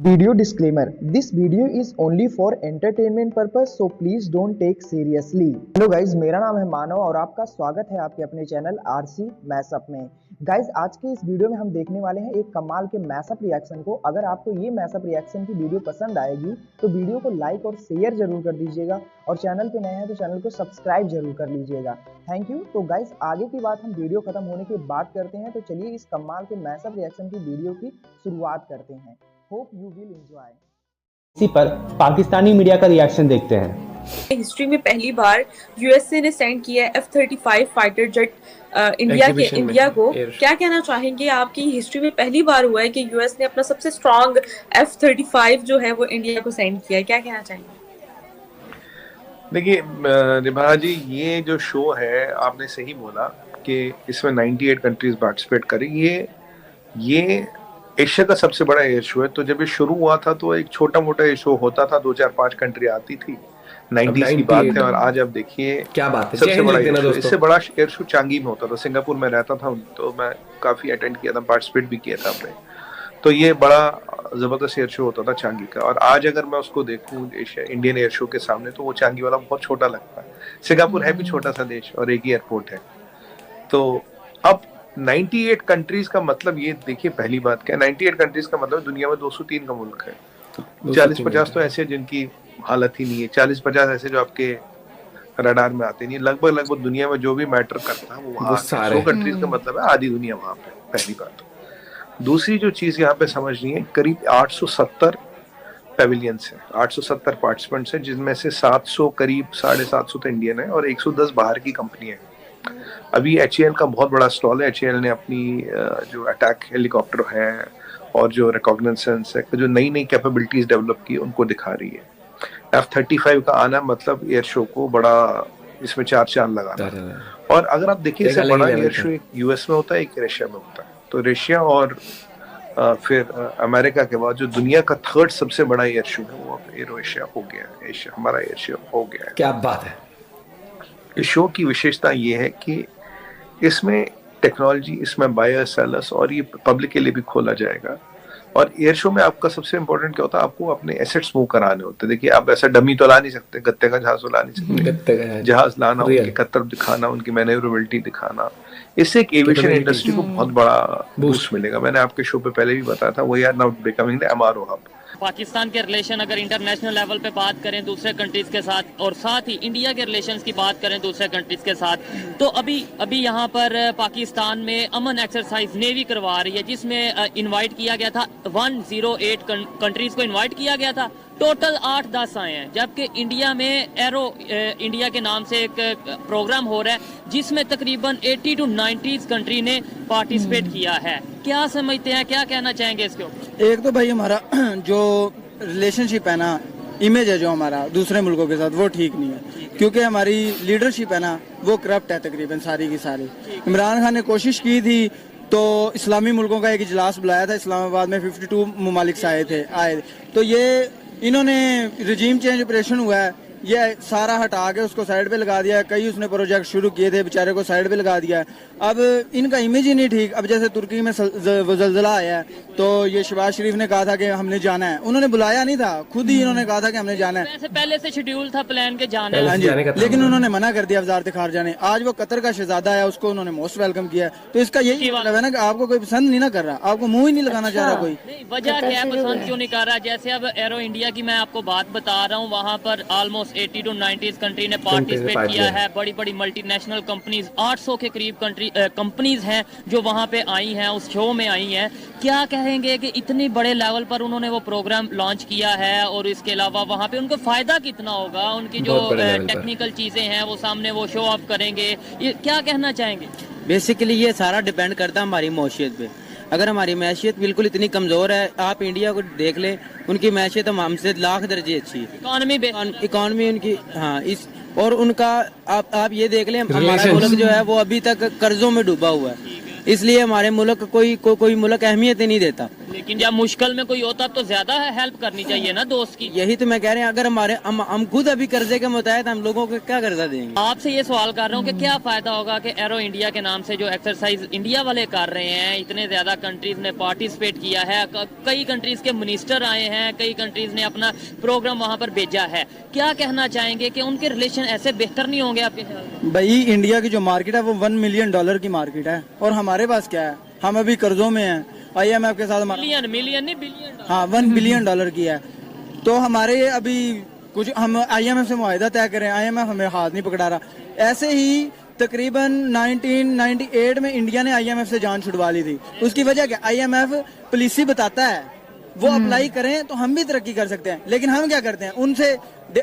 Video disclaimer: This video is only for entertainment purpose, so please don't take seriously. Hello guys, मेरा नाम है मानव और आपका स्वागत है आपके अपने चैनल आरसी मैशअप में। गाइज, आज के इस वीडियो में हम देखने वाले हैं एक कमाल के मैशअप रिएक्शन को। अगर आपको ये मैशअप रिएक्शन की वीडियो पसंद आएगी तो वीडियो को लाइक और शेयर जरूर कर दीजिएगा और चैनल पे नए हैं तो चैनल को सब्सक्राइब जरूर कर लीजिएगा। Thank you. तो गाइज, आगे की बात हम वीडियो खत्म होने के बाद करते हैं, तो चलिए इस कमाल के मैशअप रिएक्शन की वीडियो की शुरुआत करते हैं। Hope you will enjoy. इसी पर पाकिस्तानी मीडिया का रिएक्शन देखते हैं। हिस्ट्री में पहली बार यूएसए ने सेंड किया है F-35 फाइटर जेट इंडिया को। क्या कहना चाहेंगे, आपकी हिस्ट्री में पहली बार हुआ है कि यूएस ने अपना सबसे स्ट्रॉन्ग F-35 जो है वो इंडिया को सेंड किया है, क्या कहना चाहेंगे? देखिए निभा जी, ये जो शो है आपने सही बोला कि इसमें 98 कंट्रीज पार्टिसिपेट करें। ये एशिया का सबसे बड़ा एयर शो है। तो जब ये शुरू हुआ था तो एक छोटा मोटा एयर शो होता था, 2-4-5 कंट्री आती थी, 90s की बात है। और आज आप देखिए क्या बात है, सबसे बड़ा एयर शो। इससे बड़ा एयर शो चांगी में होता था। सिंगापुर में रहता था तो मैं काफी अटेंड किया था, पार्टिसिपेट भी किया था हमने। तो ये बड़ा जबरदस्त एयर शो होता था चांगी का। और आज अगर मैं उसको देखूं इंडियन एयर शो के सामने, तो वो चांगी वाला बहुत छोटा लगता है। सिंगापुर है भी छोटा सा देश और एक ही एयरपोर्ट है। तो अब 98 कंट्रीज का मतलब ये देखिए, पहली बात क्या है, 98 कंट्रीज का मतलब दुनिया में 203 का मुल्क है। 40-50 तो ऐसे जिनकी हालत ही नहीं है, 40-50 ऐसे जो आपके रडार में आते नहीं। लगभग दुनिया में जो भी मैटर करता है वो वहाँ 100 कंट्रीज का मतलब है आधी दुनिया वहाँ पे। पहली बात। दूसरी जो चीज यहाँ पे समझनी है, करीब 870 पेविलियंस है, 870 पार्टिसिपेंट्स हैं, जिसमें से 700 करीब 750 तो इंडियन है और 110 बाहर की कंपनी है। अभी HAL का बहुत बड़ा स्टॉल है। HAL ने अपनी जो अटैक हेलीकॉप्टर है और जो रिकॉग्निसेंस है, जो नई नई कैपेबिलिटीज डेवलप की, उनको दिखा रही है। F-35 का आना मतलब एयर शो को बड़ा इसमें चार चांद लगाना। और अगर आप देखिए, इससे बड़ा एयर शो एक US में होता है, एक रशिया में होता है। तो रशिया और फिर अमेरिका के बाद जो दुनिया का थर्ड सबसे बड़ा एयर शो है वो एरो एशिया हो गया है। एशिया हमारा एयर शो हो गया है। क्या बात है। इस शो की विशेषता ये है कि इसमें टेक्नोलॉजी, इसमें बायर सेलर्स, और ये पब्लिक के लिए भी खोला जाएगा। और एयर शो में आपका सबसे इम्पोर्टेंट क्या होता है, आपको अपने एसेट्स मूव कराने होते हैं। देखिए, आप ऐसा डमी तो ला नहीं सकते, गत्ते का जहाज तो ला नहीं सकते। जहाज लाना, उनकी कतर दिखाना, उनकी मैनेवरेबिलिटी दिखाना, इससे एक एविएशन इंडस्ट्री को बहुत बड़ा बूस्ट मिलेगा। मैंने आपके शो पे पहले भी बताया था, we are now becoming the MRO hub. Pakistan के रिलेशन अगर इंटरनेशनल लेवल पे बात करें दूसरे कंट्रीज के साथ, और साथ ही इंडिया के रिलेशंस की बात करें दूसरे कंट्रीज के साथ, तो अभी यहाँ पर पाकिस्तान में अमन एक्सरसाइज नेवी करवा रही है, जिसमें इनवाइट किया गया था 108 कंट्रीज को इनवाइट किया गया था। टोटल 8-10 आए हैं, जबकि इंडिया में एरो इंडिया के नाम से एक प्रोग्राम हो रहा है जिसमें तकरीबन 80 to 90 कंट्री ने पार्टिसिपेट किया है। क्या समझते हैं, क्या कहना चाहेंगे इसके ऊपर? एक तो भाई हमारा जो रिलेशनशिप है ना, इमेज है जो हमारा दूसरे मुल्कों के साथ, वो ठीक नहीं है। क्योंकि हमारी लीडरशिप है ना, वो करप्ट है तकरीबन सारी की सारी। इमरान खान ने कोशिश की थी तो इस्लामी मुल्कों का एक इजलास बुलाया था इस्लामाबाद में, 52 ममालिक से आए। तो ये इन्होंने रजीम चेंज ऑपरेशन हुआ है, ये सारा हटा के उसको साइड पे लगा दिया है। कई उसने प्रोजेक्ट शुरू किए थे, बेचारे को साइड पे लगा दिया है। अब इनका इमेज ही नहीं ठीक। अब जैसे तुर्की में ज़लज़ला आया है, तो ये शहबाज शरीफ ने कहा था कि हमने जाना है, उन्होंने बुलाया नहीं था, खुद ही इन्होंने कहा था कि हमने जाना है। पहले से शेड्यूल था प्लान के जाने का, लेकिन उन्होंने मना कर दिया वजारत खारजा ने। आज वो कतर का शहजादा है, उसको उन्होंने मोस्ट वेलकम किया। तो इसका यही मतलब है ना कि आपको कोई पसंद नहीं ना कर रहा, आपको मुंह ही नहीं लगाना चाह रहा कोई। वजह क्या है, पसंद क्यों नहीं कर रहा? जैसे अब एरो इंडिया की मैं आपको बात बता रहा हूँ, वहाँ पर ऑलमोस्ट 80 to 90 कंट्री ने पार्टिसिपेट किया है। बड़ी बड़ी मल्टीनेशनल कंपनीज, 800 के करीब कंपनीज हैं जो वहां पे आई हैं, उस शो में आई हैं। क्या कहेंगे कि इतनी बड़े लेवल पर उन्होंने वो प्रोग्राम लॉन्च किया है, और इसके अलावा वहां पे उनको फायदा कितना होगा? उनकी जो टेक्निकल चीजें हैं वो सामने वो शो ऑफ करेंगे, ये क्या कहना चाहेंगे? बेसिकली ये सारा डिपेंड करता है हमारी मौशियत पे। अगर हमारी मैशियत बिल्कुल इतनी कमजोर है, आप इंडिया को देख लें, उनकी मैशियत हमसे लाख दर्जे अच्छी है, इकॉनमी उनकी, हाँ, इस और उनका आप ये देख लें, हमारा मुल्क जो है वो अभी तक कर्जों में डूबा हुआ है। इसलिए हमारे मुल्क कोई मुल्क अहमियत ही नहीं देता। लेकिन जब मुश्किल में कोई होता तो ज्यादा हेल्प करनी चाहिए ना दोस्त की। यही तो मैं कह रहे हैं, अगर हम खुद अभी कर्जे के मुताबिक हम लोगों को क्या कर्जा देंगे। आपसे ये सवाल कर रहा हूँ कि क्या फायदा होगा कि एरो इंडिया के नाम से जो एक्सरसाइज इंडिया वाले कर रहे हैं, इतने ज्यादा कंट्रीज ने पार्टिसिपेट किया है, कई कंट्रीज के मिनिस्टर आए हैं, कई कंट्रीज ने अपना प्रोग्राम वहाँ पर भेजा है, क्या कहना चाहेंगे कि उनके रिलेशन ऐसे बेहतर नहीं होंगे आपके ख्याल में? भाई इंडिया की जो मार्केट है वो $1 मिलियन की मार्केट है, और हमारे पास क्या है, हम अभी कर्जों में हैं। IMF के साथ मिलियन नहीं बिलियन। हाँ, $1 बिलियन की है। तो हमारे अभी कुछ हम IMF से मुआहिदा तय करें, IMF हमें हाथ नहीं पकड़ा रहा। ऐसे ही तकरीबन 1998 में इंडिया ने IMF से जान छुड़वा ली थी। उसकी वजह क्या, IMF पॉलिसी बताता है, वो अप्लाई करें तो हम भी तरक्की कर सकते हैं। लेकिन हम क्या करते हैं, उनसे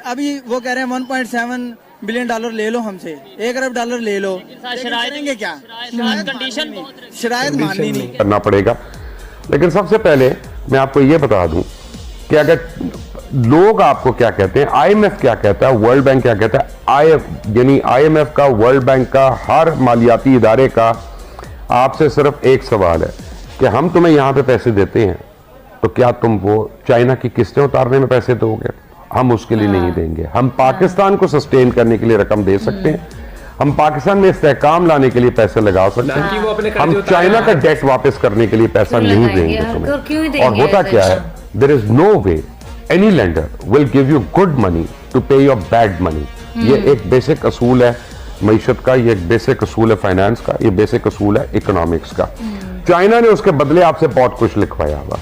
अभी वो कह रहे हैं $1.7 बिलियन ले लो, हमसे $1 अरब ले लो, करेंगे क्या? कंडीशन शरायत माननी नहीं करना पड़ेगा। लेकिन सबसे पहले मैं आपको ये बता दूं कि अगर लोग आपको क्या कहते हैं, IMF क्या कहता है, वर्ल्ड बैंक क्या कहता है, यानी IMF का, वर्ल्ड बैंक का, हर मालियाती इदारे का आपसे सिर्फ एक सवाल है कि हम तुम्हें यहां पे पैसे देते हैं तो क्या तुम वो चाइना की किस्तें उतारने में पैसे दोगे? हम उसके लिए नहीं देंगे। हम पाकिस्तान को सस्टेन करने के लिए रकम दे सकते हैं, हम पाकिस्तान में इस्तेहकाम लाने के लिए पैसे लगा सकते हैं, हम चाइना का डेट वापस करने के लिए पैसा नहीं देंगे तुम्हें। और होता क्या है, there is no way any lender will give you good money to pay your bad money. ये एक बेसिक असूल है मईशत का, ये एक बेसिक असूल है फाइनेंस का, ये बेसिक असूल है इकोनॉमिक्स का। चाइना ने उसके बदले आपसे बहुत कुछ लिखवाया हुआ।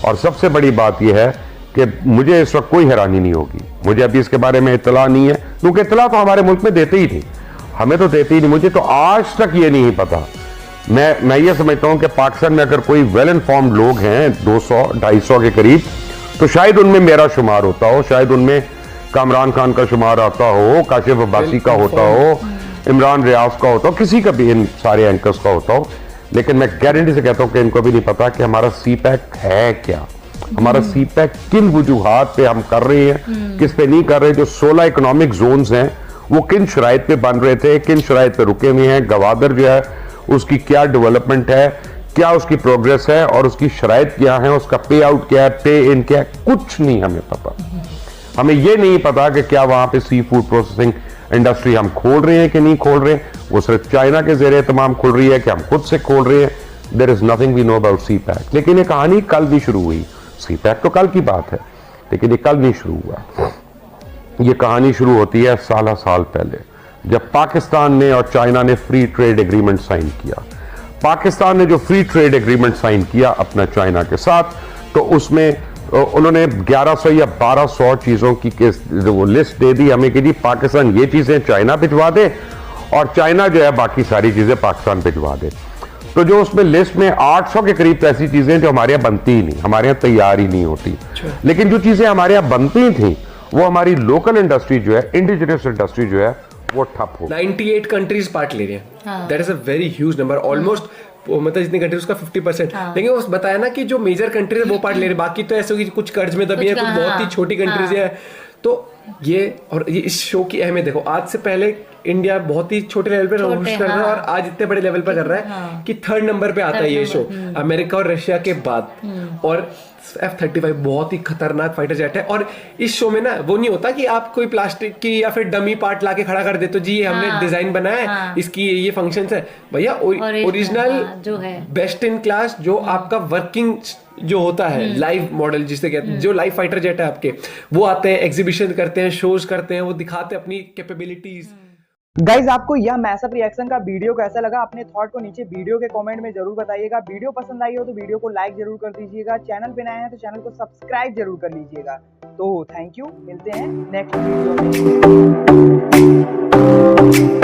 और सबसे बड़ी बात यह है कि मुझे इस वक्त कोई हैरानी नहीं होगी, मुझे अभी इसके बारे में इतला नहीं है, क्योंकि इतला तो हमारे मुल्क में देते ही नहीं, हमें तो देते ही नहीं। मुझे तो आज तक ये नहीं पता। मैं ये समझता हूं कि पाकिस्तान में अगर कोई वेल इन्फॉर्म्ड लोग हैं 200-250 के करीब, तो शायद उनमें मेरा शुमार होता हो, शायद उनमें कामरान खान का शुमार आता हो, काशिफ अब्बासी का होता हो, इमरान रियाज का होता हो, किसी का भी, इन सारे एंकर्स का होता हो। लेकिन मैं गारंटी से कहता हूं कि इनको भी नहीं पता कि हमारा CPEC है क्या, हमारा CPEC किन वजूहात पे हम कर रहे हैं, किस पे नहीं कर रहे। जो 16 इकोनॉमिक जोन्स हैं वो किन शराइत पे बन रहे थे, किन शराइत पे रुके हुए हैं, गवादर जो है उसकी क्या डेवलपमेंट है, क्या उसकी प्रोग्रेस है और उसकी शराइत क्या है, उसका पे आउट क्या है, पे इन क्या है, कुछ नहीं हमें पता। हमें यह नहीं पता कि क्या वहां पे सी फूड प्रोसेसिंग इंडस्ट्री हम खोल रहे हैं कि नहीं खोल रहे हैं, वो सिर्फ चाइना के ज़ेरे तमाम खुल रही है कि हम खुद से खोल रहे हैं। There is nothing we know about CPEC। लेकिन ये कहानी कल भी शुरू हुई। CPEC तो कल की बात है, लेकिन ये कल नहीं शुरू हुआ। ये कहानी शुरू होती है साल पहले, जब पाकिस्तान ने और चाइना ने फ्री ट्रेड एग्रीमेंट साइन किया। पाकिस्तान ने जो फ्री ट्रेड एग्रीमेंट साइन किया अपना चाइना के साथ, तो उसमें उन्होंने 1100 या 1200 चीजों की वो लिस्ट दे दी हमें कि जी पाकिस्तान ये चीजें चाइना भिजवा दे और चाइना जो है बाकी सारी चीजें पाकिस्तान भिजवा दे। तो जो उसमें लिस्ट में 800 के करीब ऐसी चीजें जो हमारे यहाँ बनती ही नहीं, हमारे यहाँ तैयार ही नहीं होती। लेकिन जो चीजें हमारे यहाँ बनती थी वो हमारी लोकल इंडस्ट्री जो है, इंडिजिनस इंडस्ट्री जो है, वो ठप हो। 98 कंट्रीज पार्ट ले रहे हैं। That is a very huge number, almost मतलब जितनी कंट्रीज उसका 50%। लेकिन वो बताया ना कि जो मेजर कंट्रीज है वो पार्ट ले रहे, बाकी तो ऐसे होगी कुछ कर्ज में दबी है, कुछ बहुत ही छोटी कंट्रीज है। तो ये और ये इस शो की अहमियत देखो, आज से पहले इंडिया बहुत ही छोटे लेवल पे होस्ट कर रहा है और आज इतने बड़े लेवल पर कर रहा है कि 3rd नंबर पे आता है ये शो, अमेरिका और रशिया के बाद। और F-35 बहुत ही खतरनाक फाइटर जेट है। और इस शो में ना वो नहीं होता कि आप कोई प्लास्टिक की या फिर डमी पार्ट लाके खड़ा कर दे तो जी ये हमने डिजाइन बनाया है, इसकी ये फंक्शंस है। भैया ओरिजिनल जो है बेस्ट इन क्लास जो आपका वर्किंग जो होता है लाइव मॉडल जिसे कहते हैं, जो लाइव फाइटर जेट है आपके, वो आते हैं, एग्जीबिशन करते हैं, शोज करते हैं, वो दिखाते हैं अपनी कैपेबिलिटीज। गाइज आपको यह मैसअप रिएक्शन का वीडियो कैसा लगा, अपने थॉट को नीचे वीडियो के कमेंट में जरूर बताइएगा। वीडियो पसंद आई हो तो वीडियो को लाइक जरूर कर दीजिएगा, चैनल पे नए हैं तो चैनल को सब्सक्राइब जरूर कर लीजिएगा। तो थैंक यू, मिलते हैं नेक्स्ट वीडियो में।